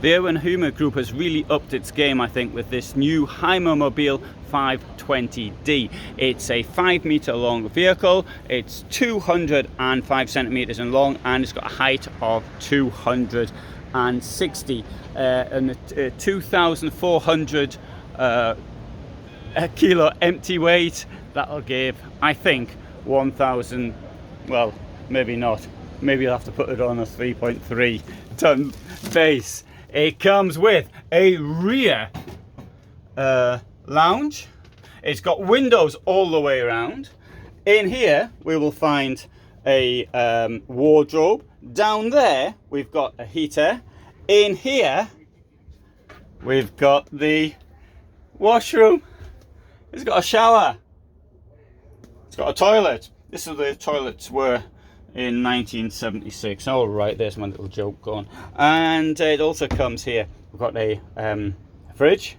the EuraMobil group has really upped its game, I think, with this new Hymer Mobil 520D. It's a 5 metre long vehicle, it's 205 centimetres in long, and it's got a height of 260 and 2,400 kilo empty weight. That'll give, I think, 1,000, well, maybe not. Maybe you'll have to put it on a 3.3 ton base. It comes with a rear lounge. It's got windows all the way around. In here, we will find a wardrobe. Down there, we've got a heater. In here, we've got the washroom. It's got a shower. It's got a toilet. This is the toilets were in 1976. All right, there's my little joke gone. And it also comes here. We've got a fridge,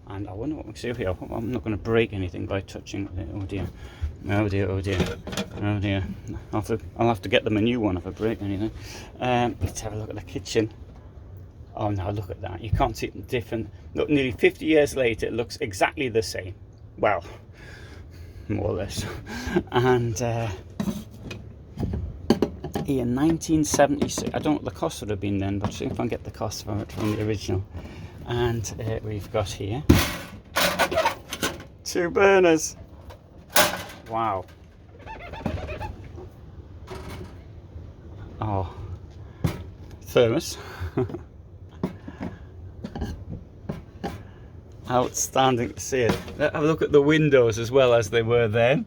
and I wonder what we can see here. I'm not going to break anything by touching it. Oh dear, oh dear, oh dear, oh dear. I'll have to get them a new one if I break anything. Let's have a look at the kitchen. Oh no, look at that. You can't see it different. Look, nearly 50 years later, it looks exactly the same. Well, more or less. And in 1976, I don't know what the cost would have been then, but see if I can get the cost from it from the original. And we've got here 2 burners. Wow. Oh, thermos. Outstanding to see it. Have a look at the windows as well as they were then.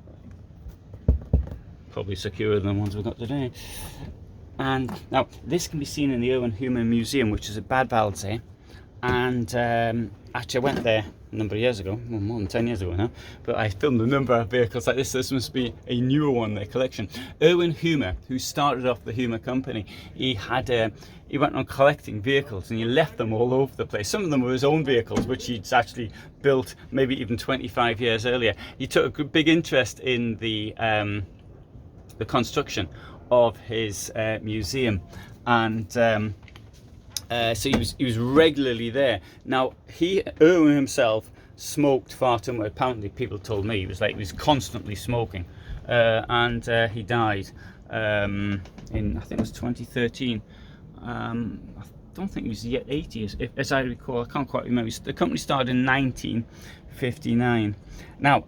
Probably securer than the ones we've got today. And now this can be seen in the EuraMobil Museum, which is at Bad Waldsee. And actually I went there a number of years ago, well, more than 10 years ago now, but I filmed a number of vehicles like this. This must be a newer one in their collection. EuraMobil, who started off the Hymer company, he went on collecting vehicles and he left them all over the place. Some of them were his own vehicles, which he'd actually built maybe even 25 years earlier. He took a big interest in the construction of his museum, and so he was regularly there. Now Erwin himself smoked far too much. Apparently, people told me he was constantly smoking, and he died in, I think it was 2013. I don't think he was yet 80, as I recall. I can't quite remember. The company started in 1959. Now,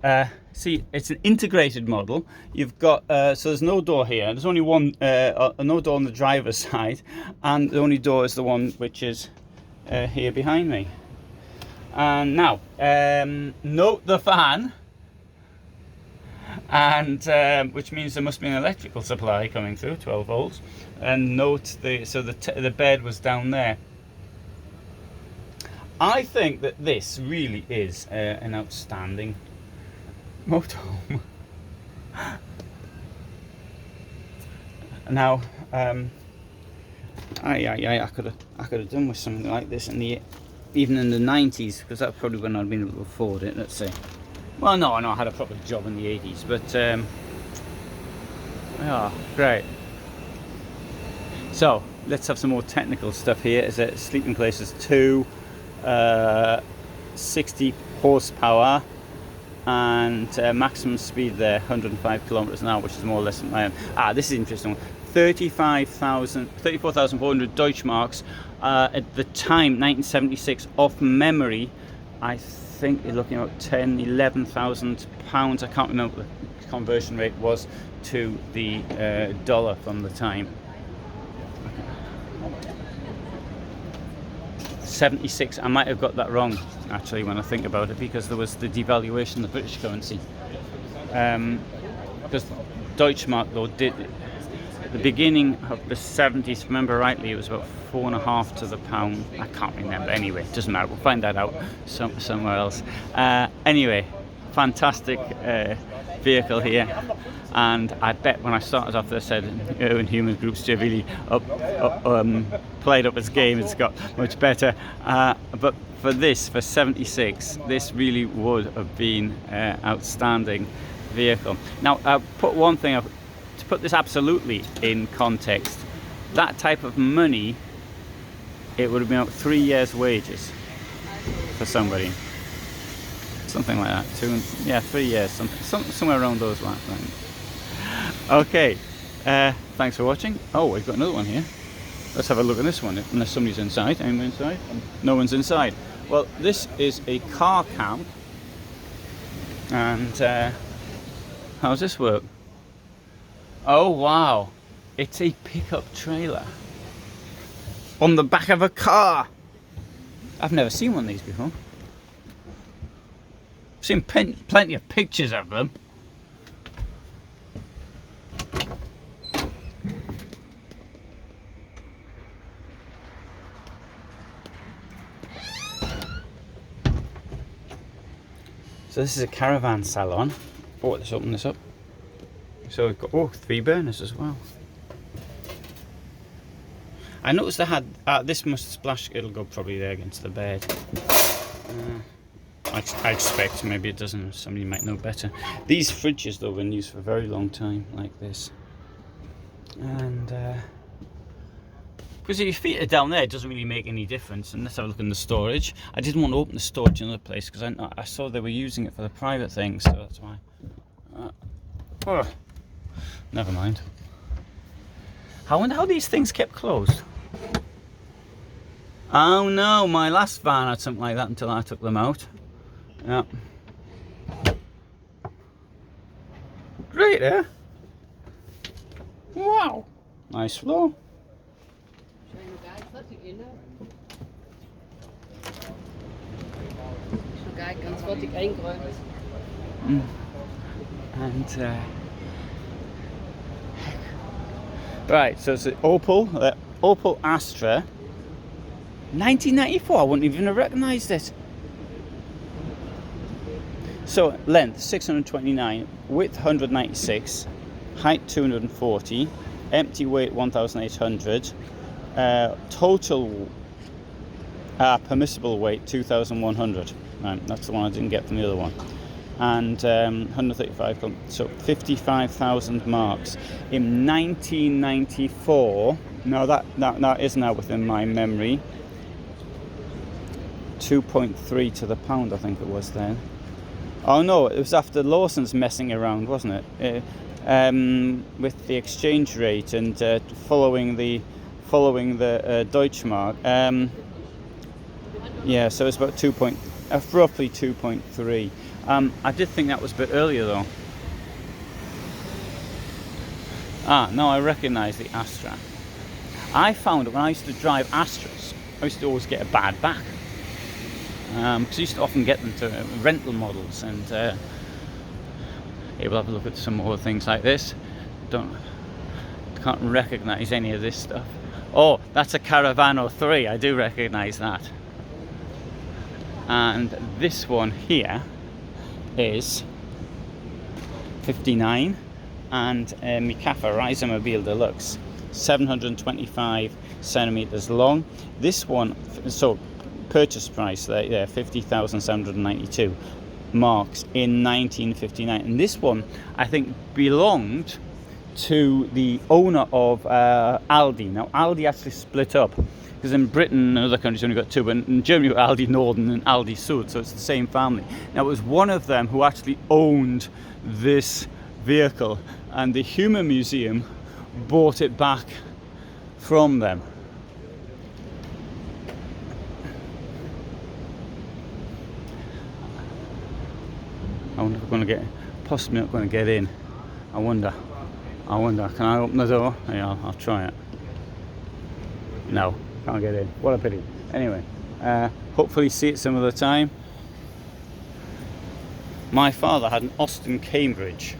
see, it's an integrated model. You've got so there's no door here. There's only one, no door on the driver's side, and the only door is the one which is here behind me. And now, note the fan, and which means there must be an electrical supply coming through, 12 volts. And note the bed was down there. I think that this really is an outstanding motorhome. Now, I could have done with something like this even in the 90s, because that's probably when I'd been able to afford it. Let's say. Well, no, I had a proper job in the 80s, but yeah, great. So let's have some more technical stuff here. Is it sleeping places 2, 60 horsepower, and maximum speed there 105 kilometers an hour, which is more or less my own. This is an interesting one. 34,400 Deutschmarks at the time, 1976, off memory. I think you're looking at 11,000 pounds. I can't remember what the conversion rate was to the dollar from the time. 76, I might have got that wrong actually when I think about it, because there was the devaluation of the British currency. Because Deutschmark though did, at the beginning of the 70s, if I remember rightly, it was about 4.5 to the pound. I can't remember. Anyway, it doesn't matter. We'll find that out somewhere else. Anyway, fantastic vehicle here, and I bet when I started off, they said EuraMobil Group's really played up its game. It's got much better, but for 76, this really would have been outstanding vehicle. Now, put one thing up to put this absolutely in context. That type of money it would have been about 3 years' wages for somebody. Something like that. 3 years, somewhere around those lines. Okay, thanks for watching. Oh, we've got another one here. Let's have a look at this one, unless somebody's inside. Anyone inside? No one's inside. Well, this is a car camp. And how's this work? Oh, wow. It's a pickup trailer on the back of a car. I've never seen one of these before. I've seen plenty of pictures of them. So this is a caravan salon. Oh, let's open this up. So we've got 3 burners as well. I noticed they had this must splash. It'll go probably there against the bed. I expect maybe it doesn't. Somebody might know better. These fridges though have been used for a very long time, like this. And because if your feet are down there, it doesn't really make any difference. And let's have a look in the storage. I didn't want to open the storage in another place because I saw they were using it for the private thing, so that's why. Never mind. I wonder how these things kept closed. Oh no, my last van had something like that until I took them out. Yeah. Great, eh? Wow. Nice floor. And right, so it's the Opel Astra, 1994. I wouldn't even have recognised it. So length 629, width 196, height 240, empty weight 1,800, total permissible weight 2,100. Right, that's the one I didn't get from the other one. And 135, so 55,000 marks in 1994. Now that is now within my memory. 2.3 to the pound, I think it was then. Oh no, it was after Lawson's messing around, wasn't it? With the exchange rate and following the Deutschmark. Yeah, so it's about roughly 2.3. I did think that was a bit earlier though. No, I recognise the Astra. I found that when I used to drive Astras, I used to always get a bad back. Because I used to often get them to rental models, and here we'll have a look at some more things like this. Can't recognise any of this stuff. Oh, that's a Caravano 3, I do recognise that. And this one here is 59, and Mikafa Reisemobil Deluxe, 725 centimeters long. This one, so purchase price there, 50,792 marks in 1959. And this one, I think, belonged to the owner of Aldi. Now, Aldi actually split up, because in Britain and other countries only got two, but in Germany Aldi Norden and Aldi Süd, so it's the same family. Now, it was one of them who actually owned this vehicle, and the Hymer Museum bought it back from them. I wonder if we're going to get, possibly not going to get in. I wonder, can I open the door? Yeah, I'll try it. No, can't get in. What a pity. Anyway, hopefully see it some other time. My father had an Austin Cambridge.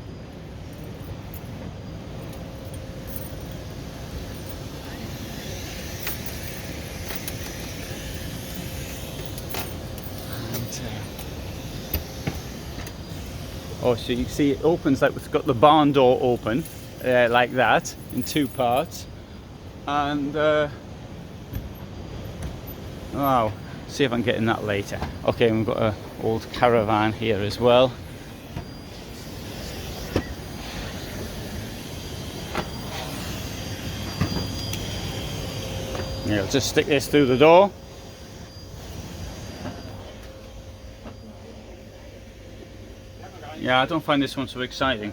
Oh, so you can see it opens like it's got the barn door open, like that, in two parts. And wow, see if I can get in that later. Okay, we've got an old caravan here as well. Yeah, just stick this through the door. Yeah, I don't find this one so exciting.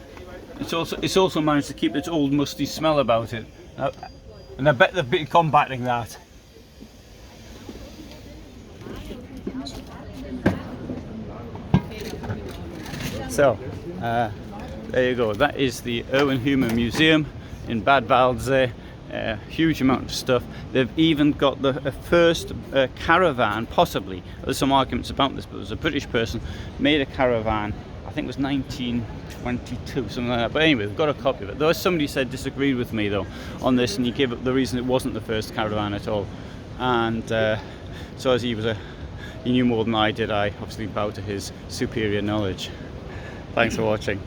It's also managed to keep its old musty smell about it, and I bet they've been combating that. So, there you go. That is the Hymer Museum in Bad Waldsee. Huge amount of stuff. They've even got the first caravan, possibly. There's some arguments about this, but there's a British person made a caravan. I think it was 1922, something like that. But anyway, we've got a copy of it. Though somebody said disagreed with me though on this, and he gave up the reason it wasn't the first caravan at all. And so as he knew more than I did, I obviously bow to his superior knowledge. Thanks for watching.